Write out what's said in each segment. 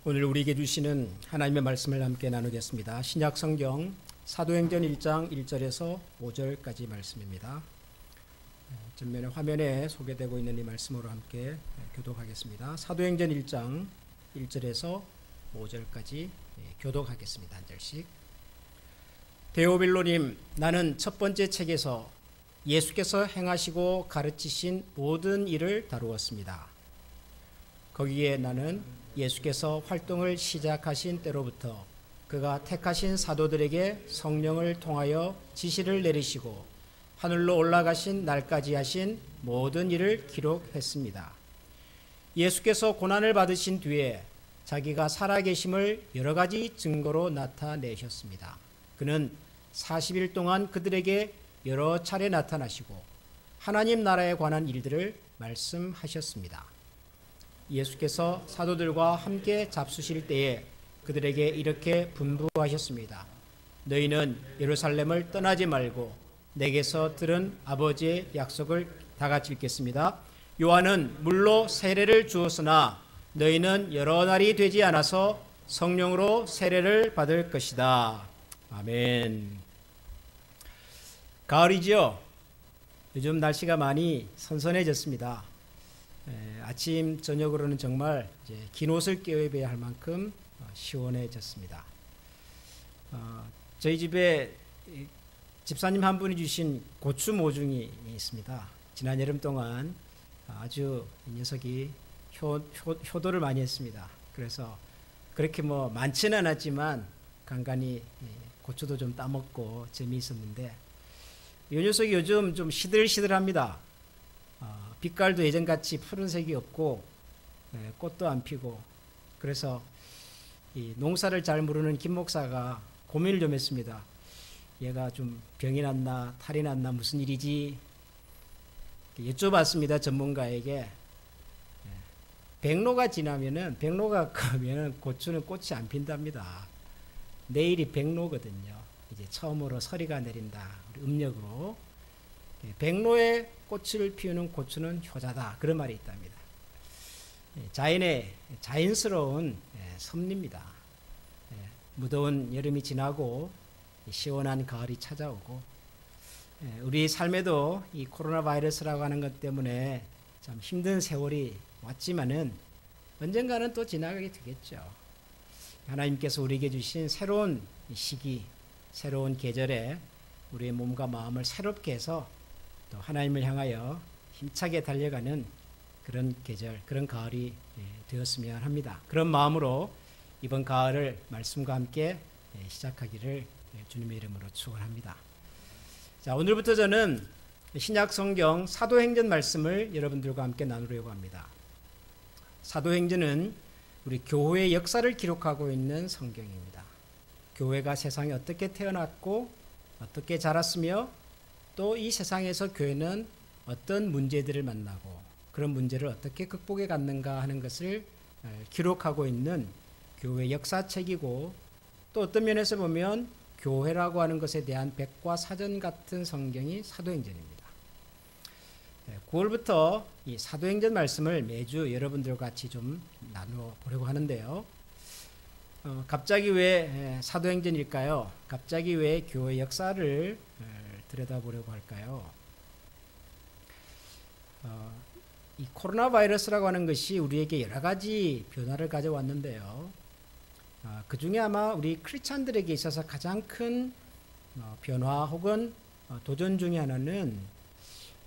오늘 우리에게 주시는 하나님의 말씀을 함께 나누겠습니다. 신약 성경 사도행전 1장 1절에서 5절까지 말씀입니다. 전면에 화면에 소개되고 있는 이 말씀으로 함께 교독하겠습니다. 사도행전 1장 1절에서 5절까지 교독하겠습니다. 한 절씩. 데오빌로님, 나는 첫 번째 책에서 예수께서 행하시고 가르치신 모든 일을 다루었습니다. 거기에 나는 예수께서 활동을 시작하신 때로부터 그가 택하신 사도들에게 성령을 통하여 지시를 내리시고 하늘로 올라가신 날까지 하신 모든 일을 기록했습니다. 예수께서 고난을 받으신 뒤에 자기가 살아계심을 여러 가지 증거로 나타내셨습니다. 그는 40일 동안 그들에게 여러 차례 나타나시고 하나님 나라에 관한 일들을 말씀하셨습니다. 예수께서 사도들과 함께 잡수실 때에 그들에게 이렇게 분부하셨습니다. 너희는 예루살렘을 떠나지 말고 내게서 들은 아버지의 약속을 다 같이 읽겠습니다. 요한은 물로 세례를 주었으나 너희는 여러 날이 되지 않아서 성령으로 세례를 받을 것이다. 아멘. 가을이죠. 요즘 날씨가 많이 선선해졌습니다. 아침 저녁으로는 정말 긴 옷을 껴입어야 할 만큼 시원해졌습니다. 저희 집에 집사님 한 분이 주신 고추 모종이 있습니다. 지난 여름 동안 아주 이 녀석이 효도를 많이 했습니다. 그래서 그렇게 많지는 않았지만 간간히 고추도 좀 따먹고 재미있었는데 이 녀석이 요즘 좀 시들시들합니다. 빛깔도 예전같이 푸른색이 없고 꽃도 안 피고 그래서 이 농사를 잘 모르는 김 목사가 고민을 좀 했습니다. 얘가 좀 병이 났나 탈이 났나 무슨 일이지 여쭤봤습니다. 전문가에게. 백로가 가면은 고추는 꽃이 안 핀답니다. 내일이 백로거든요. 이제 처음으로 서리가 내린다. 음력으로 백로에 꽃을 피우는 고추는 효자다. 그런 말이 있답니다. 자연스러운 섭리입니다. 무더운 여름이 지나고 시원한 가을이 찾아오고 우리 삶에도 이 코로나 바이러스라고 하는 것 때문에 참 힘든 세월이 왔지만은 언젠가는 또 지나가게 되겠죠. 하나님께서 우리에게 주신 새로운 시기, 새로운 계절에 우리의 몸과 마음을 새롭게 해서 또 하나님을 향하여 힘차게 달려가는 그런 계절, 그런 가을이 되었으면 합니다. 그런 마음으로 이번 가을을 말씀과 함께 시작하기를 주님의 이름으로 축원합니다. 자, 오늘부터 저는 신약 성경 사도행전 말씀을 여러분들과 함께 나누려고 합니다. 사도행전은 우리 교회의 역사를 기록하고 있는 성경입니다. 교회가 세상에 어떻게 태어났고 어떻게 자랐으며 또 이 세상에서 교회는 어떤 문제들을 만나고 그런 문제를 어떻게 극복해 갔는가 하는 것을 기록하고 있는 교회 역사책이고 또 어떤 면에서 보면 교회라고 하는 것에 대한 백과사전 같은 성경이 사도행전입니다. 9월부터 이 사도행전 말씀을 매주 여러분들과 같이 좀 나누어 보려고 하는데요. 갑자기 왜 사도행전일까요? 갑자기 왜 교회 역사를 들여다보려고 할까요? 이 코로나 바이러스라고 하는 것이 우리에게 여러 가지 변화를 가져왔는데요. 그 중에 아마 우리 크리스찬들에게 있어서 가장 큰 변화 혹은 도전 중에 하나는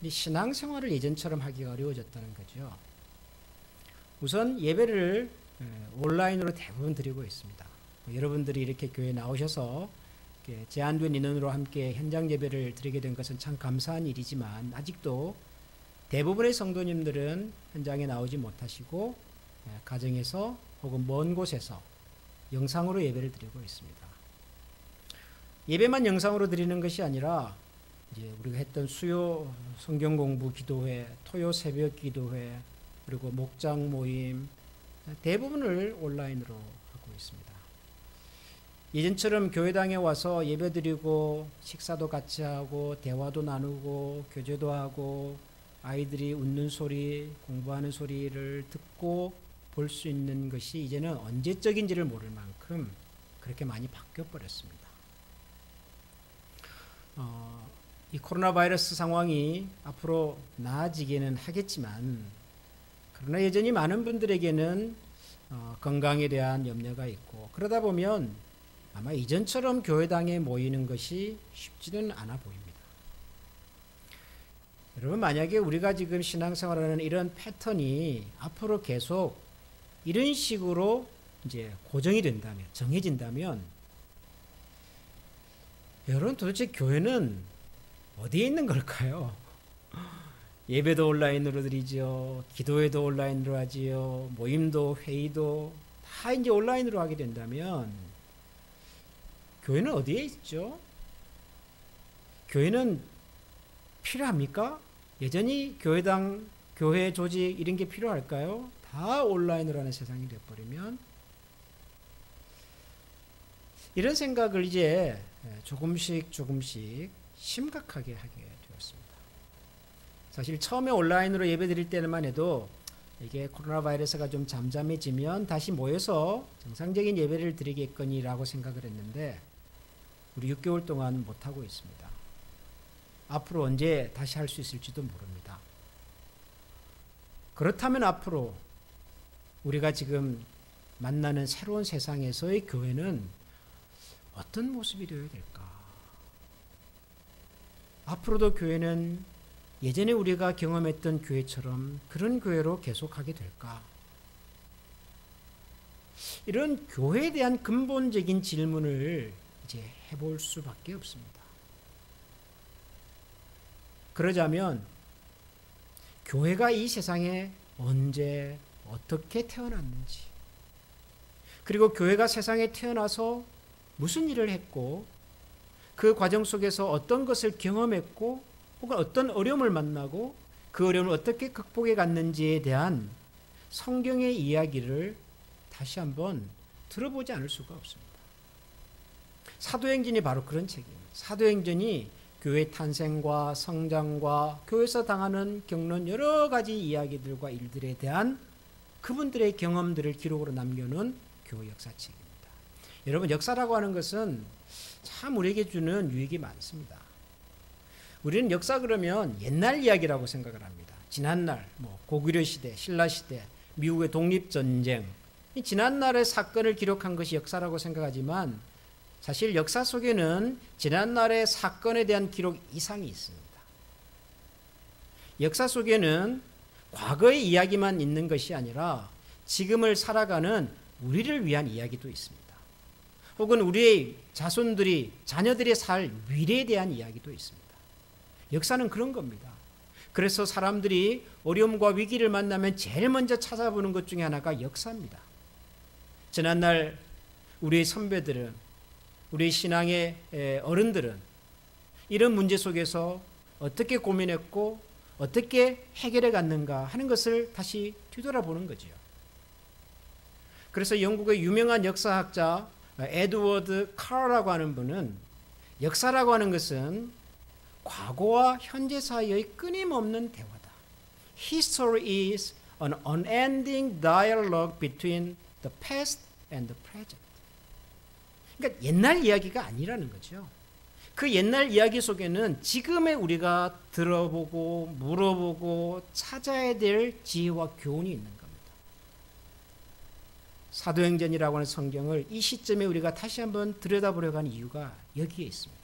이 신앙생활을 예전처럼 하기가 어려워졌다는 거죠. 우선 예배를 온라인으로 대부분 드리고 있습니다. 여러분들이 이렇게 교회에 나오셔서 제한된 인원으로 함께 현장 예배를 드리게 된 것은 참 감사한 일이지만 아직도 대부분의 성도님들은 현장에 나오지 못하시고 가정에서 혹은 먼 곳에서 영상으로 예배를 드리고 있습니다. 예배만 영상으로 드리는 것이 아니라 이제 우리가 했던 수요 성경 공부 기도회, 토요 새벽 기도회, 그리고 목장 모임 대부분을 온라인으로 하고 있습니다. 예전처럼 교회당에 와서 예배드리고 식사도 같이 하고 대화도 나누고 교제도 하고 아이들이 웃는 소리, 공부하는 소리를 듣고 볼 수 있는 것이 이제는 언제적인지를 모를 만큼 그렇게 많이 바뀌어 버렸습니다. 이 코로나 바이러스 상황이 앞으로 나아지기는 하겠지만, 그러나 여전히 많은 분들에게는 건강에 대한 염려가 있고, 그러다 보면 아마 이전처럼 교회당에 모이는 것이 쉽지는 않아 보입니다. 여러분, 만약에 우리가 지금 신앙생활하는 이런 패턴이 앞으로 계속 이런 식으로 이제 고정이 된다면, 정해진다면, 여러분, 도대체 교회는 어디에 있는 걸까요? 예배도 온라인으로 드리죠. 기도회도 온라인으로 하지요. 모임도 회의도 다 이제 온라인으로 하게 된다면 교회는 어디에 있죠? 교회는 필요합니까? 여전히 교회당, 교회 조직 이런 게 필요할까요? 다 온라인으로 하는 세상이 되어버리면, 이런 생각을 이제 조금씩 심각하게 하게 되었습니다. 사실 처음에 온라인으로 예배 드릴 때만 해도 이게 코로나 바이러스가 좀 잠잠해지면 다시 모여서 정상적인 예배를 드리겠거니라고 생각을 했는데, 우리 6개월 동안 못하고 있습니다. 앞으로 언제 다시 할 수 있을지도 모릅니다. 그렇다면 앞으로 우리가 지금 만나는 새로운 세상에서의 교회는 어떤 모습이 되어야 될까? 앞으로도 교회는 예전에 우리가 경험했던 교회처럼 그런 교회로 계속하게 될까? 이런 교회에 대한 근본적인 질문을 이제 해볼 수밖에 없습니다. 그러자면 교회가 이 세상에 언제 어떻게 태어났는지, 그리고 교회가 세상에 태어나서 무슨 일을 했고, 그 과정 속에서 어떤 것을 경험했고, 혹은 어떤 어려움을 만나고 그 어려움을 어떻게 극복해 갔는지에 대한 성경의 이야기를 다시 한번 들어보지 않을 수가 없습니다. 사도행전이 바로 그런 책입니다. 사도행전이 교회 탄생과 성장과 교회에서 당하는 겪는 여러 가지 이야기들과 일들에 대한 그분들의 경험들을 기록으로 남겨놓은 교회 역사책입니다. 여러분, 역사라고 하는 것은 참 우리에게 주는 유익이 많습니다. 우리는 역사 그러면 옛날 이야기라고 생각을 합니다. 지난날, 고구려 시대, 신라 시대, 미국의 독립전쟁, 지난날의 사건을 기록한 것이 역사라고 생각하지만, 사실 역사 속에는 지난날의 사건에 대한 기록 이상이 있습니다. 역사 속에는 과거의 이야기만 있는 것이 아니라 지금을 살아가는 우리를 위한 이야기도 있습니다. 혹은 우리의 자녀들이 살 미래에 대한 이야기도 있습니다. 역사는 그런 겁니다. 그래서 사람들이 어려움과 위기를 만나면 제일 먼저 찾아보는 것 중에 하나가 역사입니다. 지난날 우리의 선배들은, 우리 신앙의 어른들은 이런 문제 속에서 어떻게 고민했고 어떻게 해결해 갔는가 하는 것을 다시 뒤돌아보는 거죠. 그래서 영국의 유명한 역사학자 에드워드 카라라고 하는 분은, 역사라고 하는 것은 과거와 현재 사이의 끊임없는 대화다. History is an unending dialogue between the past and the present. 그러니까 옛날 이야기가 아니라는 거죠. 그 옛날 이야기 속에는 지금의 우리가 들어보고 물어보고 찾아야 될 지혜와 교훈이 있는 겁니다. 사도행전이라고 하는 성경을 이 시점에 우리가 다시 한번 들여다보려고 하는 이유가 여기에 있습니다.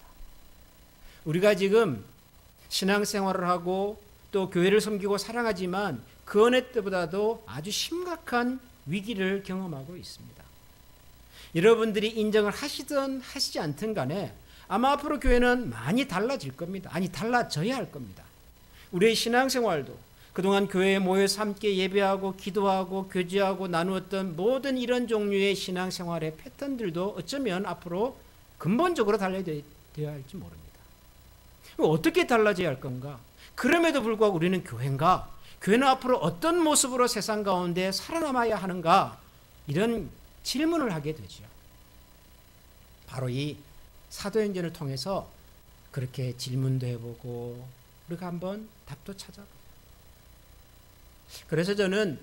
우리가 지금 신앙생활을 하고 또 교회를 섬기고 사랑하지만 그 어느 때보다도 아주 심각한 위기를 경험하고 있습니다. 여러분들이 인정을 하시든 하시지 않든 간에 아마 앞으로 교회는 많이 달라질 겁니다. 아니, 달라져야 할 겁니다. 우리의 신앙생활도 그동안 교회에 모여서 함께 예배하고 기도하고 교제하고 나누었던 모든 이런 종류의 신앙생활의 패턴들도 어쩌면 앞으로 근본적으로 달라져야 할지 모릅니다. 어떻게 달라져야 할 건가? 그럼에도 불구하고 우리는 교회인가? 교회는 앞으로 어떤 모습으로 세상 가운데 살아남아야 하는가? 이런 질문을 하게 되죠. 바로 이 사도행전을 통해서 그렇게 질문도 해보고 우리가 한번 답도 찾아보고. 그래서 저는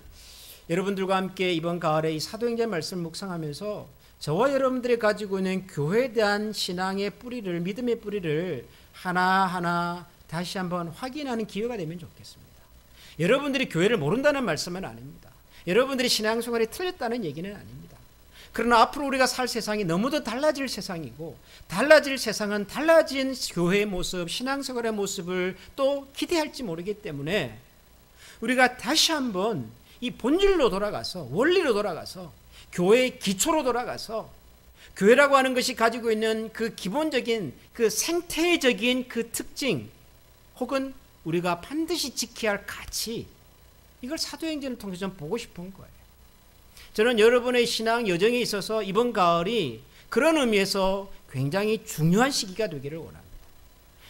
여러분들과 함께 이번 가을에 이 사도행전 말씀을 묵상하면서 저와 여러분들이 가지고 있는 교회에 대한 신앙의 뿌리를, 믿음의 뿌리를 하나하나 다시 한번 확인하는 기회가 되면 좋겠습니다. 여러분들이 교회를 모른다는 말씀은 아닙니다. 여러분들이 신앙생활이 틀렸다는 얘기는 아닙니다. 그러나 앞으로 우리가 살 세상이 너무도 달라질 세상이고, 달라질 세상은 달라진 교회의 모습, 신앙생활의 모습을 또 기대할지 모르기 때문에 우리가 다시 한번 이 본질로 돌아가서, 원리로 돌아가서, 교회의 기초로 돌아가서 교회라고 하는 것이 가지고 있는 그 기본적인, 그 생태적인 그 특징, 혹은 우리가 반드시 지켜야 할 가치, 이걸 사도행전을 통해서 좀 보고 싶은 거예요. 저는 여러분의 신앙 여정에 있어서 이번 가을이 그런 의미에서 굉장히 중요한 시기가 되기를 원합니다.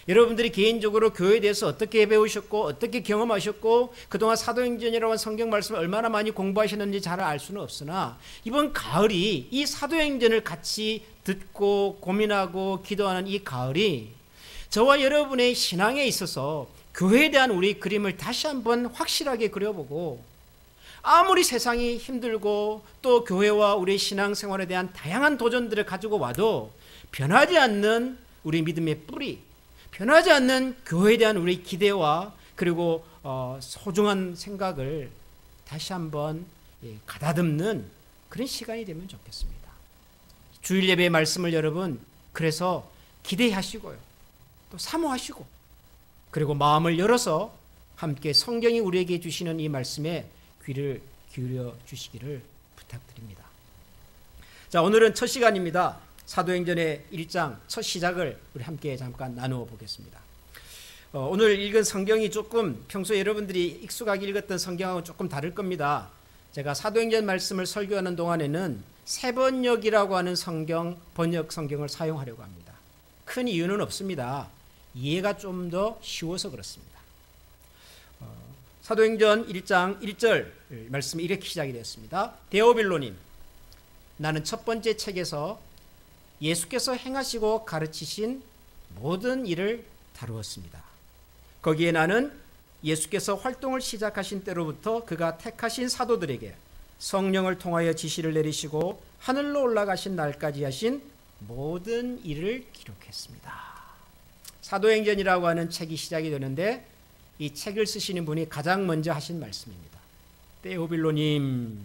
여러분들이 개인적으로 교회에 대해서 어떻게 배우셨고 어떻게 경험하셨고 그동안 사도행전이라고 하는 성경 말씀을 얼마나 많이 공부하셨는지 잘 알 수는 없으나, 이번 가을이 이 사도행전을 같이 듣고 고민하고 기도하는 이 가을이 저와 여러분의 신앙에 있어서 교회에 대한 우리 그림을 다시 한번 확실하게 그려보고, 아무리 세상이 힘들고 또 교회와 우리 신앙생활에 대한 다양한 도전들을 가지고 와도 변하지 않는 우리 믿음의 뿌리, 변하지 않는 교회에 대한 우리 기대와 그리고 소중한 생각을 다시 한번 가다듬는 그런 시간이 되면 좋겠습니다. 주일 예배의 말씀을 여러분 그래서 기대하시고요, 또 사모하시고, 그리고 마음을 열어서 함께 성경이 우리에게 주시는 이 말씀에 귀를 기울여 주시기를 부탁드립니다. 자, 오늘은 첫 시간입니다. 사도행전의 1장 첫 시작을 우리 함께 잠깐 나누어 보겠습니다. 오늘 읽은 성경이 조금 평소에 여러분들이 익숙하게 읽었던 성경하고 조금 다를 겁니다. 제가 사도행전 말씀을 설교하는 동안에는 새번역이라고 하는 번역 성경을 사용하려고 합니다. 큰 이유는 없습니다. 이해가 좀 더 쉬워서 그렇습니다. 사도행전 1장 1절 말씀이 이렇게 시작이 되었습니다. 데오빌로님, 나는 첫 번째 책에서 예수께서 행하시고 가르치신 모든 일을 다루었습니다. 거기에 나는 예수께서 활동을 시작하신 때로부터 그가 택하신 사도들에게 성령을 통하여 지시를 내리시고 하늘로 올라가신 날까지 하신 모든 일을 기록했습니다. 사도행전이라고 하는 책이 시작이 되는데, 이 책을 쓰시는 분이 가장 먼저 하신 말씀입니다. 데오빌로님,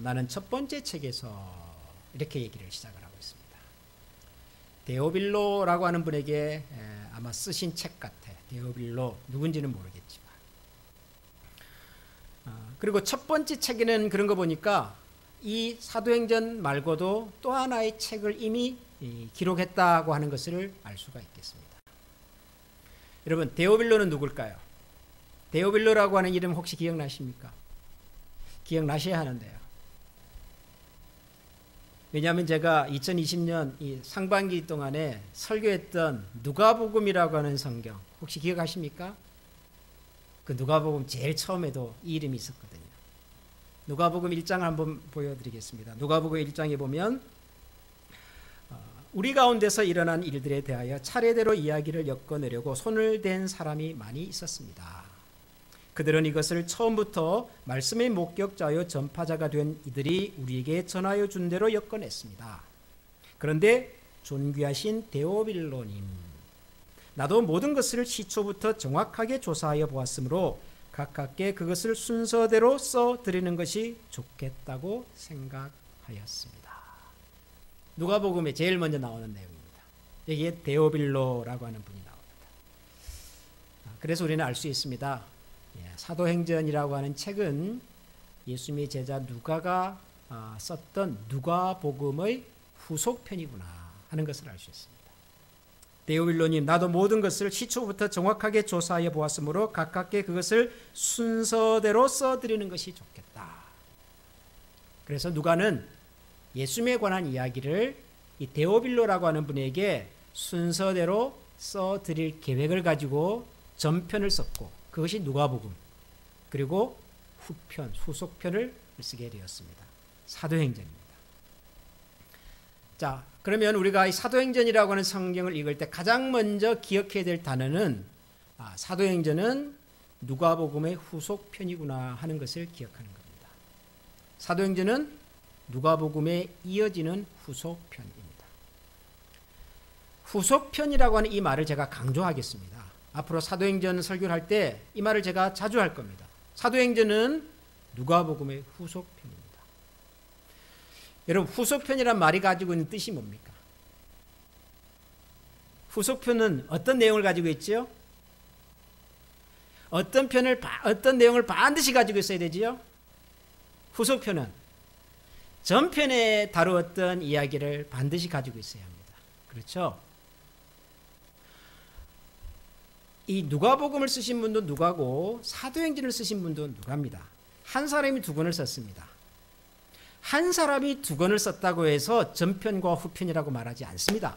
나는 첫 번째 책에서 이렇게 얘기를 시작을 하고 있습니다. 데오빌로라고 하는 분에게 아마 쓰신 책 같아. 데오빌로 누군지는 모르겠지만, 그리고 첫 번째 책에는 그런 거 보니까 이 사도행전 말고도 또 하나의 책을 이미 기록했다고 하는 것을 알 수가 있겠습니다. 여러분, 데오빌로는 누굴까요? 데오빌로라고 하는 이름 혹시 기억나십니까? 기억나셔야 하는데요. 왜냐하면 제가 2020년 이 상반기 동안에 설교했던 누가복음이라고 하는 성경 혹시 기억하십니까? 그 누가복음 제일 처음에도 이 이름이 있었거든요. 누가복음 1장을 한번 보여드리겠습니다. 누가복음 1장에 보면 우리 가운데서 일어난 일들에 대하여 차례대로 이야기를 엮어내려고 손을 댄 사람이 많이 있었습니다. 그들은 이것을 처음부터 말씀의 목격자요 전파자가 된 이들이 우리에게 전하여 준 대로 엮어냈습니다. 그런데 존귀하신 데오빌로님, 나도 모든 것을 시초부터 정확하게 조사하여 보았으므로 가깝게 그것을 순서대로 써드리는 것이 좋겠다고 생각하였습니다. 누가복음에 제일 먼저 나오는 내용입니다. 여기에 데오빌로라고 하는 분이 나옵니다. 그래서 우리는 알 수 있습니다. 사도행전이라고 하는 책은 예수님의 제자 누가가 썼던 누가복음의 후속편이구나 하는 것을 알 수 있습니다. 데오빌로님, 나도 모든 것을 시초부터 정확하게 조사하여 보았으므로 가깝게 그것을 순서대로 써드리는 것이 좋겠다. 그래서 누가는 예수님에 관한 이야기를 이 데오빌로라고 하는 분에게 순서대로 써드릴 계획을 가지고 전편을 썼고, 그것이 누가복음, 그리고 후편, 후속편을 쓰게 되었습니다. 사도행전입니다. 자, 그러면 우리가 이 사도행전이라고 하는 성경을 읽을 때 가장 먼저 기억해야 될 단어는 사도행전은 누가복음의 후속편이구나 하는 것을 기억하는 겁니다. 사도행전은 누가복음에 이어지는 후속편입니다. 후속편이라고 하는 이 말을 제가 강조하겠습니다. 앞으로 사도행전 설교를 할 때 이 말을 제가 자주 할 겁니다. 사도행전은 누가복음의 후속편입니다. 여러분, 후속편이란 말이 가지고 있는 뜻이 뭡니까? 후속편은 어떤 내용을 가지고 있지요? 어떤 내용을 반드시 가지고 있어야 되지요? 후속편은 전편에 다루었던 이야기를 반드시 가지고 있어야 합니다. 그렇죠? 이 누가복음을 쓰신 분도 누가고 사도행전을 쓰신 분도 누가입니다. 한 사람이 두 권을 썼습니다. 한 사람이 두 권을 썼다고 해서 전편과 후편이라고 말하지 않습니다.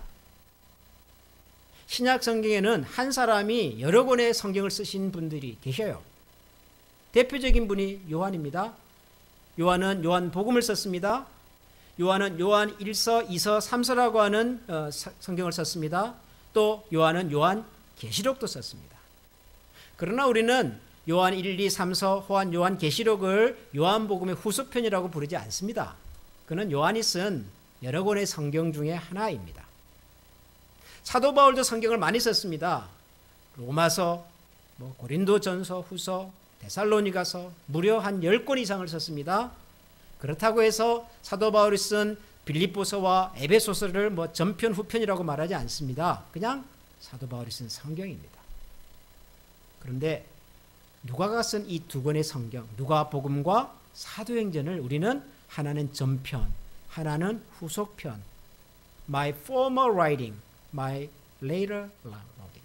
신약 성경에는 한 사람이 여러 권의 성경을 쓰신 분들이 계셔요. 대표적인 분이 요한입니다. 요한은 요한복음을 썼습니다. 요한은 요한 1서, 2서, 3서라고 하는 성경을 썼습니다. 또 요한은 요한계시록도 썼습니다. 그러나 우리는 요한 1, 2, 3서, 요한계시록을 요한복음의 후속편이라고 부르지 않습니다. 그는 요한이 쓴 여러 권의 성경 중에 하나입니다. 사도 바울도 성경을 많이 썼습니다. 로마서, 고린도전서, 후서, 데살로니가서 무려 한 10권 이상을 썼습니다. 그렇다고 해서 사도 바울이 쓴 빌립보서와 에베소서를 전편, 후편이라고 말하지 않습니다. 그냥 사도 바울이 쓴 성경입니다. 그런데 누가가 쓴 이 두 권의 성경, 누가복음과 사도행전을 우리는 하나는 전편, 하나는 후속편, my former writing, my later writing,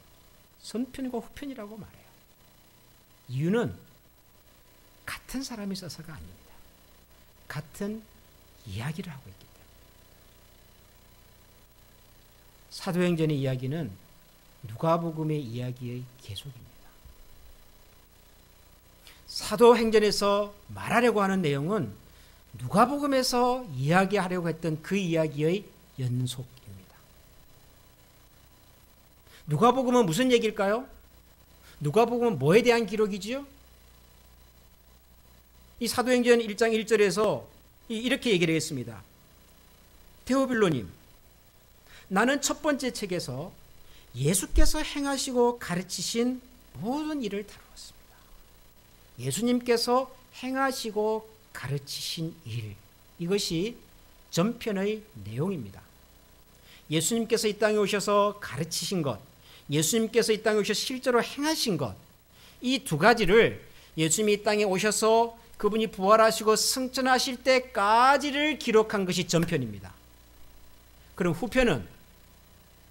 선편과 후편이라고 말해요. 이유는 같은 사람이 써서가 아닙니다. 같은 이야기를 하고 있기 때문에. 사도행전의 이야기는 누가복음의 이야기의 계속입니다. 사도행전에서 말하려고 하는 내용은 누가복음에서 이야기하려고 했던 그 이야기의 연속입니다. 누가복음은 무슨 얘기일까요? 누가복음은 뭐에 대한 기록이지요? 이 사도행전 1장 1절에서 이렇게 얘기를 했습니다. 데오빌로님, 나는 첫 번째 책에서 예수께서 행하시고 가르치신 모든 일을 다루었습니다. 예수님께서 행하시고 가르치신 일, 이것이 전편의 내용입니다. 예수님께서 이 땅에 오셔서 가르치신 것, 예수님께서 이 땅에 오셔서 실제로 행하신 것, 이 두 가지를 예수님이 이 땅에 오셔서 그분이 부활하시고 승천하실 때까지를 기록한 것이 전편입니다. 그럼 후편은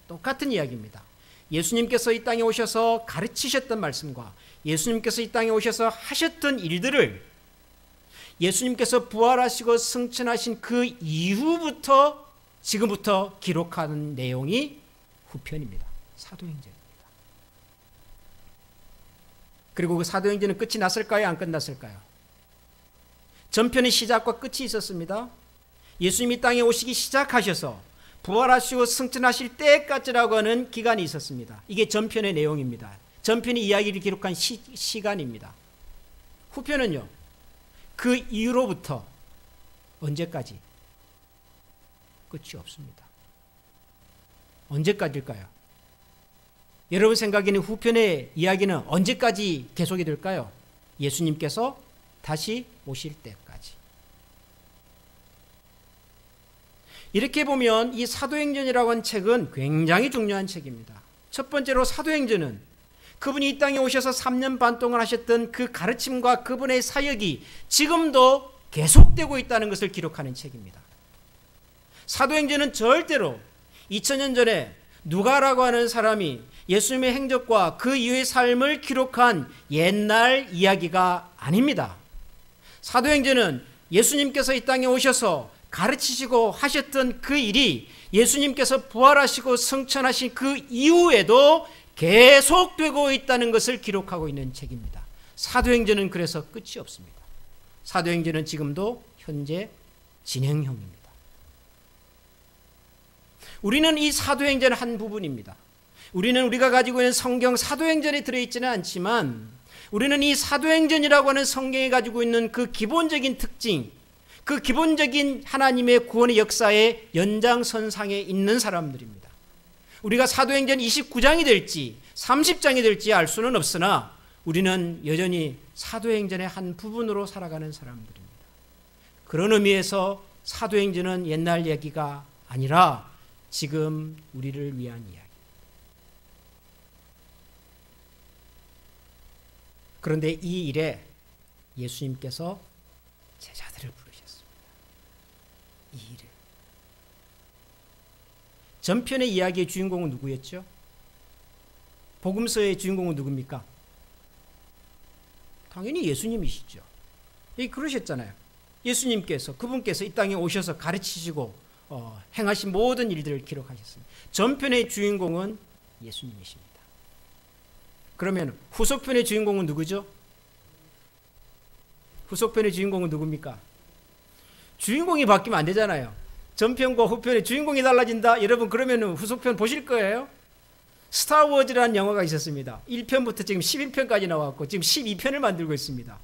똑같은 이야기입니다. 예수님께서 이 땅에 오셔서 가르치셨던 말씀과 예수님께서 이 땅에 오셔서 하셨던 일들을 예수님께서 부활하시고 승천하신 그 이후부터 지금부터 기록하는 내용이 후편입니다. 사도행전입니다. 그리고 그 사도행전은 끝이 났을까요? 안 끝났을까요? 전편의 시작과 끝이 있었습니다. 예수님이 땅에 오시기 시작하셔서 부활하시고 승천하실 때까지라고 하는 기간이 있었습니다. 이게 전편의 내용입니다. 전편이 이야기를 기록한 시간입니다. 후편은요, 그 이후로부터 언제까지? 끝이 없습니다. 언제까지일까요? 여러분 생각에는 후편의 이야기는 언제까지 계속이 될까요? 예수님께서 다시 오실 때까지. 이렇게 보면 이 사도행전이라고 하는 책은 굉장히 중요한 책입니다. 첫 번째로 사도행전은 그분이 이 땅에 오셔서 3년 반 동안 하셨던 그 가르침과 그분의 사역이 지금도 계속되고 있다는 것을 기록하는 책입니다. 사도행전은 절대로 2000년 전에 누가라고 하는 사람이 예수님의 행적과 그 이후의 삶을 기록한 옛날 이야기가 아닙니다. 사도행전은 예수님께서 이 땅에 오셔서 가르치시고 하셨던 그 일이 예수님께서 부활하시고 승천하신 그 이후에도 계속되고 있다는 것을 기록하고 있는 책입니다. 사도행전은 그래서 끝이 없습니다. 사도행전은 지금도 현재 진행형입니다. 우리는 이 사도행전의 한 부분입니다. 우리가 가지고 있는 성경 사도행전에 들어있지는 않지만 우리는 이 사도행전이라고 하는 성경이 가지고 있는 그 기본적인 특징, 그 기본적인 하나님의 구원의 역사의 연장선상에 있는 사람들입니다. 우리가 사도행전 29장이 될지 30장이 될지 알 수는 없으나 우리는 여전히 사도행전의 한 부분으로 살아가는 사람들입니다. 그런 의미에서 사도행전은 옛날 얘기가 아니라 지금 우리를 위한 이야기. 그런데 이 일에 예수님께서 제자들을 부르셨습니다. 이 일을. 전편의 이야기의 주인공은 누구였죠? 복음서의 주인공은 누굽니까? 당연히 예수님이시죠. 그러셨잖아요. 예수님께서, 그분께서 이 땅에 오셔서 가르치시고 행하신 모든 일들을 기록하셨습니다. 전편의 주인공은 예수님이십니다. 그러면 후속편의 주인공은 누구죠? 후속편의 주인공은 누굽니까? 주인공이 바뀌면 안 되잖아요. 전편과 후편의 주인공이 달라진다? 여러분 그러면 후속편 보실 거예요? 스타워즈라는 영화가 있었습니다. 1편부터 지금 12편까지 나왔고 지금 12편을 만들고 있습니다.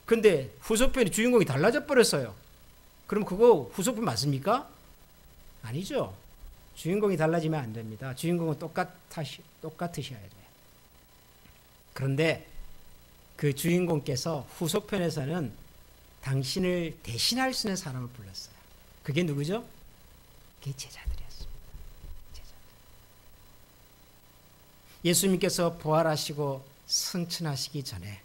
근데 후속편의 주인공이 달라져 버렸어요. 그럼 그거 후속편 맞습니까? 아니죠. 주인공이 달라지면 안 됩니다. 주인공은 똑같으셔야 돼요. 그런데 그 주인공께서 후속편에서는 당신을 대신할 수 있는 사람을 불렀어요. 그게 누구죠? 그게 제자들이었습니다. 제자들. 예수님께서 부활하시고 승천하시기 전에,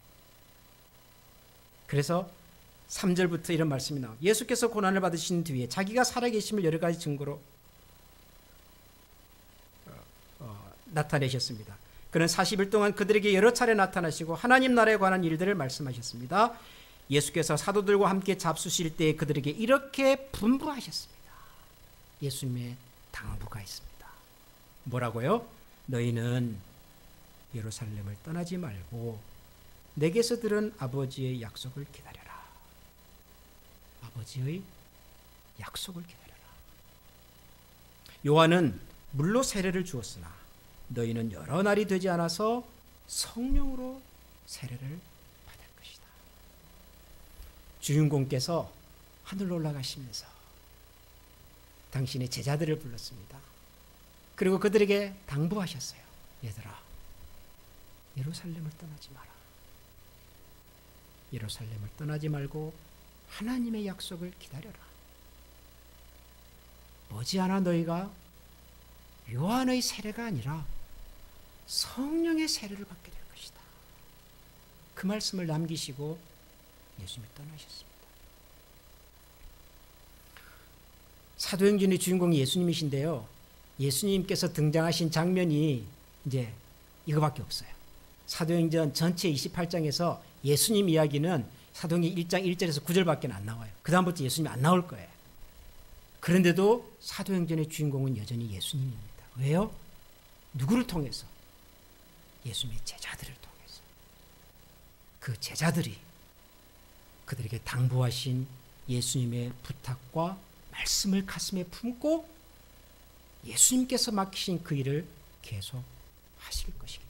그래서 3절부터 이런 말씀이 나와요. 예수께서 고난을 받으신 뒤에 자기가 살아계심을 여러 가지 증거로 나타내셨습니다. 그는 40일 동안 그들에게 여러 차례 나타나시고 하나님 나라에 관한 일들을 말씀하셨습니다. 예수께서 사도들과 함께 잡수실 때 그들에게 이렇게 분부하셨습니다. 예수님의 당부가 있습니다. 뭐라고요? 너희는 예루살렘을 떠나지 말고 내게서 들은 아버지의 약속을 기다려라. 아버지의 약속을 기다려라. 요한은 물로 세례를 주었으나 너희는 여러 날이 되지 않아서 성령으로 세례를 받을 것이다. 주인공께서 하늘로 올라가시면서 당신의 제자들을 불렀습니다. 그리고 그들에게 당부하셨어요. 얘들아, 예루살렘을 떠나지 마라. 예루살렘을 떠나지 말고 하나님의 약속을 기다려라. 머지않아 너희가 요한의 세례가 아니라 성령의 세례를 받게 될 것이다. 그 말씀을 남기시고 예수님이 떠나셨습니다. 사도행전의 주인공이 예수님이신데요. 예수님께서 등장하신 장면이 이제 이거밖에 없어요. 사도행전 전체 28장에서 예수님 이야기는 사도행전 1장 1절에서 9절밖에 안 나와요. 그 다음부터 예수님이 안 나올 거예요. 그런데도 사도행전의 주인공은 여전히 예수님입니다. 왜요? 누구를 통해서? 예수님의 제자들을 통해서. 그 제자들이 그들에게 당부하신 예수님의 부탁과 말씀을 가슴에 품고 예수님께서 맡기신 그 일을 계속 하실 것이기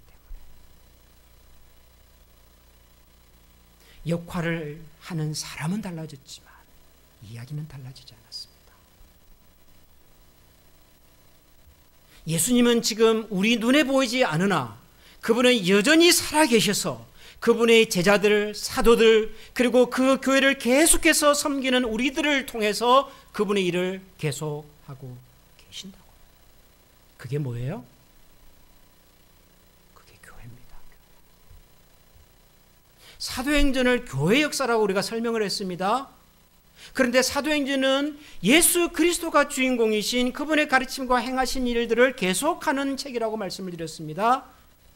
때문에 역할을 하는 사람은 달라졌지만 이야기는 달라지지 않았습니다. 예수님은 지금 우리 눈에 보이지 않으나 그분은 여전히 살아계셔서 그분의 제자들, 사도들, 그리고 그 교회를 계속해서 섬기는 우리들을 통해서 그분의 일을 계속하고 계신다고. 그게 뭐예요? 그게 교회입니다. 사도행전을 교회 역사라고 우리가 설명을 했습니다. 그런데 사도행전은 예수 그리스도가 주인공이신 그분의 가르침과 행하신 일들을 계속하는 책이라고 말씀을 드렸습니다.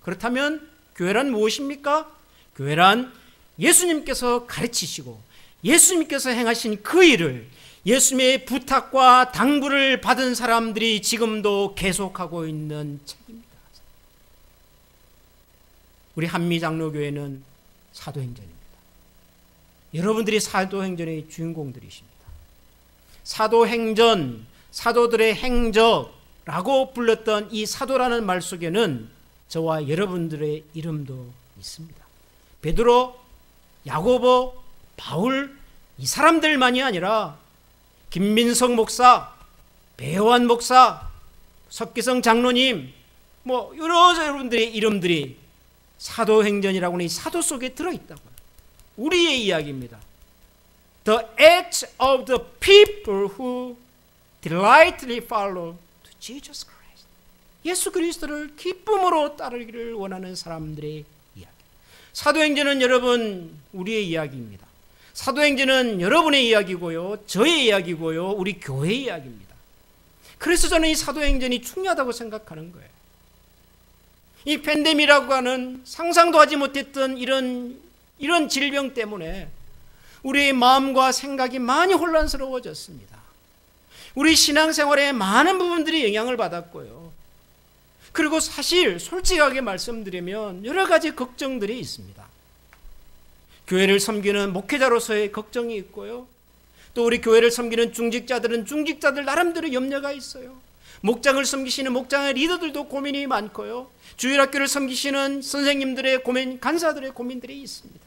그렇다면 교회란 무엇입니까? 교회란 예수님께서 가르치시고 예수님께서 행하신 그 일을 예수님의 부탁과 당부를 받은 사람들이 지금도 계속하고 있는 책입니다. 우리 한미장로교회는 사도행전입니다. 여러분들이 사도행전의 주인공들이십니다. 사도행전, 사도들의 행적라고 불렀던 이 사도라는 말 속에는 저와 여러분들의 이름도 있습니다. 베드로, 야고보, 바울 이 사람들만이 아니라 김민석 목사, 배호환 목사, 석기성 장로님, 뭐 여러 여러분들의 이름들이 사도행전이라고 하는 이 사도 속에 들어있다고요. 우리의 이야기입니다. The acts of the people who delightedly follow to Jesus Christ. 예수 그리스도를 기쁨으로 따르기를 원하는 사람들의 이야기. 사도행전은 여러분 우리의 이야기입니다. 사도행전은 여러분의 이야기고요, 저의 이야기고요, 우리 교회의 이야기입니다. 그래서 저는 이 사도행전이 중요하다고 생각하는 거예요. 이 팬데믹이라고 하는 상상도 하지 못했던 이런 질병 때문에 우리의 마음과 생각이 많이 혼란스러워졌습니다. 우리 신앙생활에 많은 부분들이 영향을 받았고요. 그리고 사실 솔직하게 말씀드리면 여러 가지 걱정들이 있습니다. 교회를 섬기는 목회자로서의 걱정이 있고요. 또 우리 교회를 섬기는 중직자들은 중직자들 나름대로 염려가 있어요. 목장을 섬기시는 목장의 리더들도 고민이 많고요. 주일학교를 섬기시는 선생님들의 고민, 간사들의 고민들이 있습니다.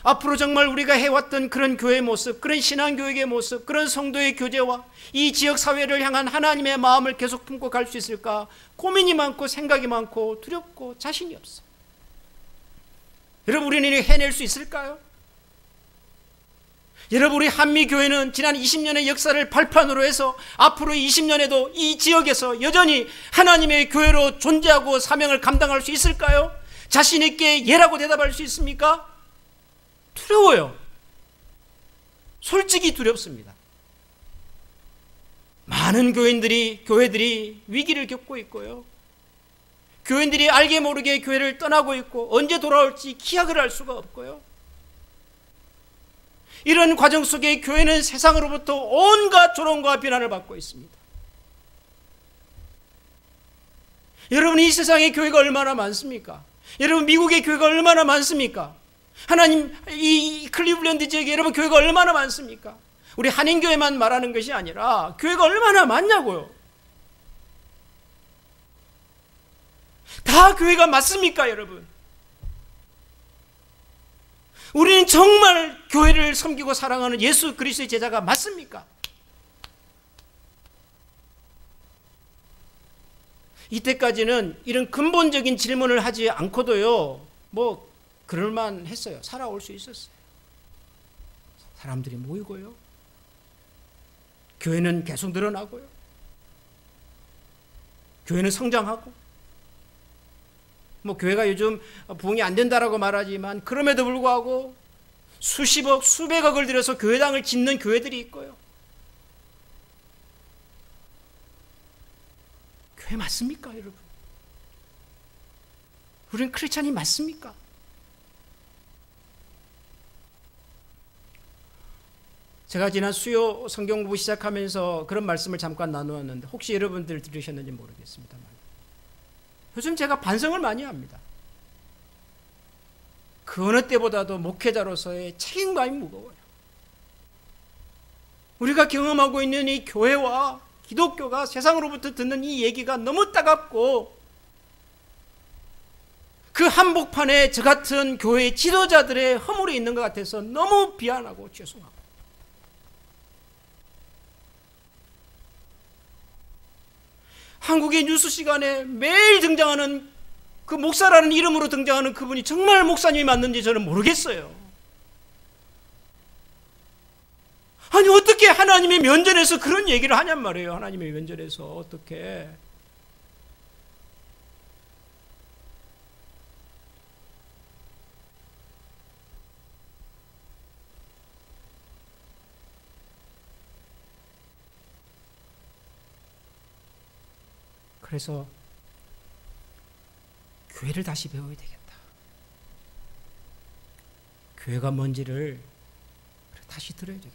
앞으로 정말 우리가 해왔던 그런 교회 모습, 그런 신앙교육의 모습, 그런 성도의 교제와 이 지역사회를 향한 하나님의 마음을 계속 품고 갈 수 있을까? 고민이 많고 생각이 많고 두렵고 자신이 없어요. 여러분, 우리는 해낼 수 있을까요? 여러분, 우리 한미교회는 지난 20년의 역사를 발판으로 해서 앞으로 20년에도 이 지역에서 여전히 하나님의 교회로 존재하고 사명을 감당할 수 있을까요? 자신 있게 예라고 대답할 수 있습니까? 두려워요. 솔직히 두렵습니다. 많은 교회들이 위기를 겪고 있고요. 교인들이 알게 모르게 교회를 떠나고 있고 언제 돌아올지 기약을 할 수가 없고요. 이런 과정 속에 교회는 세상으로부터 온갖 조롱과 비난을 받고 있습니다. 여러분, 이 세상에 교회가 얼마나 많습니까? 여러분, 미국의 교회가 얼마나 많습니까? 하나님, 이 클리블랜드 지역에 여러분 교회가 얼마나 많습니까? 우리 한인교회만 말하는 것이 아니라 교회가 얼마나 많냐고요. 다 교회가 맞습니까, 여러분? 우리는 정말 교회를 섬기고 사랑하는 예수 그리스도의 제자가 맞습니까? 이때까지는 이런 근본적인 질문을 하지 않고도요, 뭐 그럴만 했어요. 살아올 수 있었어요. 사람들이 모이고요, 교회는 계속 늘어나고요, 교회는 성장하고, 뭐 교회가 요즘 부흥이 안 된다라고 말하지만 그럼에도 불구하고 수십억, 수백억을 들여서 교회당을 짓는 교회들이 있고요. 교회 맞습니까, 여러분? 우리는 크리스찬이 맞습니까? 제가 지난 수요 성경 공부 시작하면서 그런 말씀을 잠깐 나누었는데 혹시 여러분들 들으셨는지 모르겠습니다만 요즘 제가 반성을 많이 합니다. 그 어느 때보다도 목회자로서의 책임감이 무거워요. 우리가 경험하고 있는 이 교회와 기독교가 세상으로부터 듣는 이 얘기가 너무 따갑고 그 한복판에 저 같은 교회 지도자들의 허물이 있는 것 같아서 너무 비난하고 죄송하고, 한국의 뉴스 시간에 매일 등장하는 그 목사라는 이름으로 등장하는 그분이 정말 목사님이 맞는지 저는 모르겠어요. 아니, 어떻게 하나님의 면전에서 그런 얘기를 하냔 말이에요. 하나님의 면전에서 어떻게. 그래서 교회를 다시 배워야 되겠다. 교회가 뭔지를 다시 들어야 되겠다.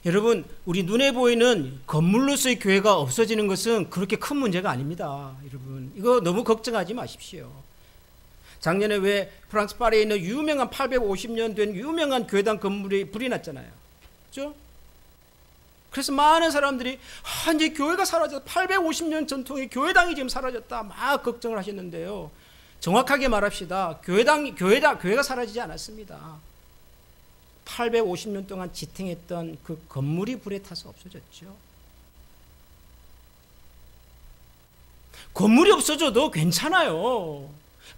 여러분, 우리 눈에 보이는 건물로서의 교회가 없어지는 것은 그렇게 큰 문제가 아닙니다. 여러분, 이거 너무 걱정하지 마십시오. 작년에 왜 프랑스 파리에 있는 유명한 850년 된 유명한 교회당 건물이 불이 났잖아요. 그렇죠? 그래서 많은 사람들이 이제 교회가 사라졌다. 850년 전통의 교회당이 지금 사라졌다. 막 걱정을 하셨는데요. 정확하게 말합시다. 교회가 사라지지 않았습니다. 850년 동안 지탱했던 그 건물이 불에 타서 없어졌죠. 건물이 없어져도 괜찮아요.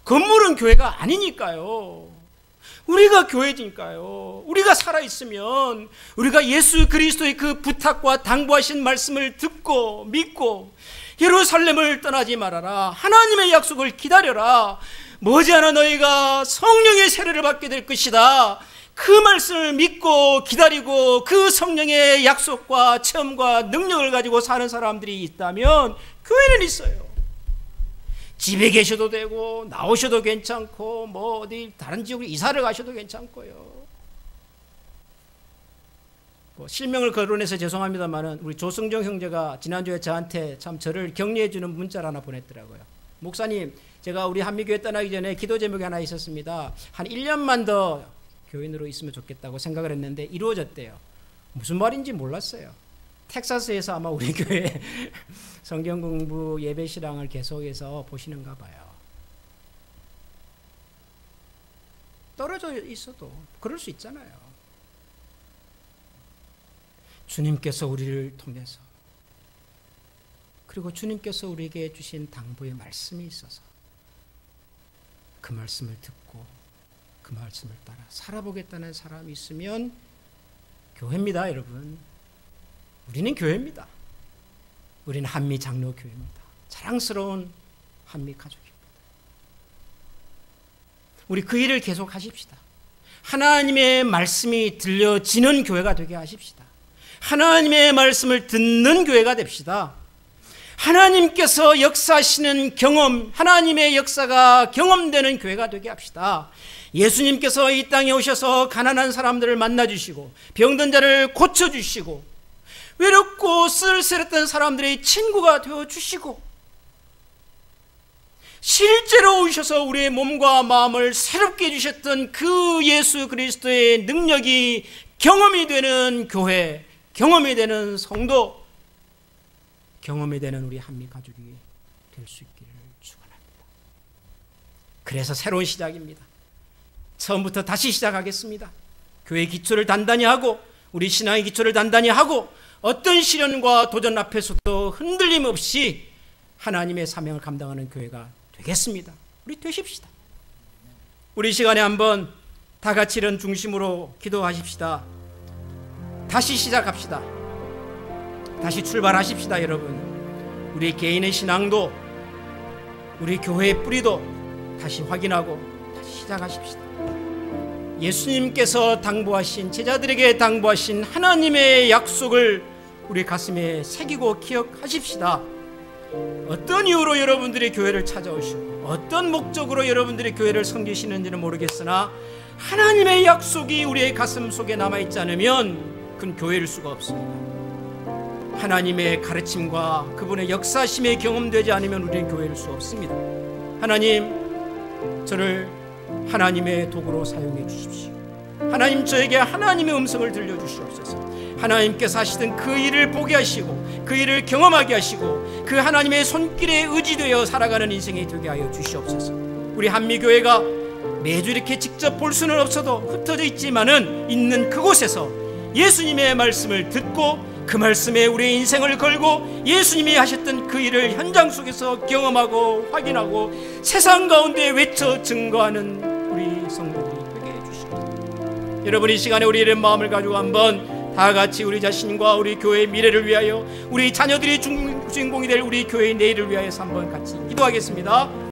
건물은 교회가 아니니까요. 우리가 교회니까요. 우리가 살아있으면 우리가 예수 그리스도의 그 부탁과 당부하신 말씀을 듣고 믿고 예루살렘을 떠나지 말아라. 하나님의 약속을 기다려라. 머지않아 너희가 성령의 세례를 받게 될 것이다. 그 말씀을 믿고 기다리고 그 성령의 약속과 체험과 능력을 가지고 사는 사람들이 있다면 교회는 있어요. 집에 계셔도 되고 나오셔도 괜찮고 뭐 어디 다른 지역으로 이사를 가셔도 괜찮고요. 실명을 거론해서 죄송합니다만은 우리 조승정 형제가 지난주에 저한테 참 저를 격려해 주는 문자를 하나 보냈더라고요. 목사님, 제가 우리 한미교회 떠나기 전에 기도 제목이 하나 있었습니다. 한 1년만 더 교인으로 있으면 좋겠다고 생각을 했는데 이루어졌대요. 무슨 말인지 몰랐어요. 텍사스에서 아마 우리 교회 성경 공부 예배 실황을 계속해서 보시는가 봐요. 떨어져 있어도 그럴 수 있잖아요. 주님께서 우리를 통해서 그리고 주님께서 우리에게 주신 당부의 말씀이 있어서 그 말씀을 듣고 그 말씀을 따라 살아보겠다는 사람이 있으면 교회입니다, 여러분. 우리는 교회입니다. 우리는 한미 장로교회입니다. 자랑스러운 한미 가족입니다. 우리 그 일을 계속 하십시다. 하나님의 말씀이 들려지는 교회가 되게 하십시다. 하나님의 말씀을 듣는 교회가 됩시다. 하나님께서 역사하시는 경험, 하나님의 역사가 경험되는 교회가 되게 합시다. 예수님께서 이 땅에 오셔서 가난한 사람들을 만나주시고 병든 자를 고쳐주시고 외롭고 쓸쓸했던 사람들의 친구가 되어주시고 실제로 오셔서 우리의 몸과 마음을 새롭게 해주셨던 그 예수 그리스도의 능력이 경험이 되는 교회, 경험이 되는 성도, 경험이 되는 우리 한미 가족이 될 수 있기를 축원합니다. 그래서 새로운 시작입니다. 처음부터 다시 시작하겠습니다. 교회 기초를 단단히 하고 우리 신앙의 기초를 단단히 하고 어떤 시련과 도전 앞에서도 흔들림 없이 하나님의 사명을 감당하는 교회가 되겠습니다. 우리 되십시다. 우리 시간에 한번 다 같이 이런 중심으로 기도하십시다. 다시 시작합시다. 다시 출발하십시다, 여러분. 우리 개인의 신앙도 우리 교회의 뿌리도 다시 확인하고 다시 시작하십시다. 예수님께서 당부하신, 제자들에게 당부하신 하나님의 약속을 우리 가슴에 새기고 기억하십시다. 어떤 이유로 여러분들이 교회를 찾아오시고 어떤 목적으로 여러분들이 교회를 섬기시는지는 모르겠으나 하나님의 약속이 우리의 가슴 속에 남아있지 않으면 그건 교회일 수가 없습니다. 하나님의 가르침과 그분의 역사심에 경험되지 않으면 우리는 교회일 수 없습니다. 하나님, 저를 하나님의 도구로 사용해 주십시오. 하나님, 저에게 하나님의 음성을 들려주시옵소서. 하나님께서 하시던 그 일을 보게 하시고 그 일을 경험하게 하시고 그 하나님의 손길에 의지되어 살아가는 인생이 되게 하여 주시옵소서. 우리 한미교회가 매주 이렇게 직접 볼 수는 없어도 흩어져 있지만은 있는 그곳에서 예수님의 말씀을 듣고 그 말씀에 우리의 인생을 걸고 예수님이 하셨던 그 일을 현장 속에서 경험하고 확인하고 세상 가운데 외쳐 증거하는 우리 성도들이 되게 해주시옵소서. 여러분, 이 시간에 우리의 마음을 가지고 한번 다 같이 우리 자신과 우리 교회의 미래를 위하여, 우리 자녀들이 주인공이 될 우리 교회의 내일을 위하여서 한번 같이 기도하겠습니다.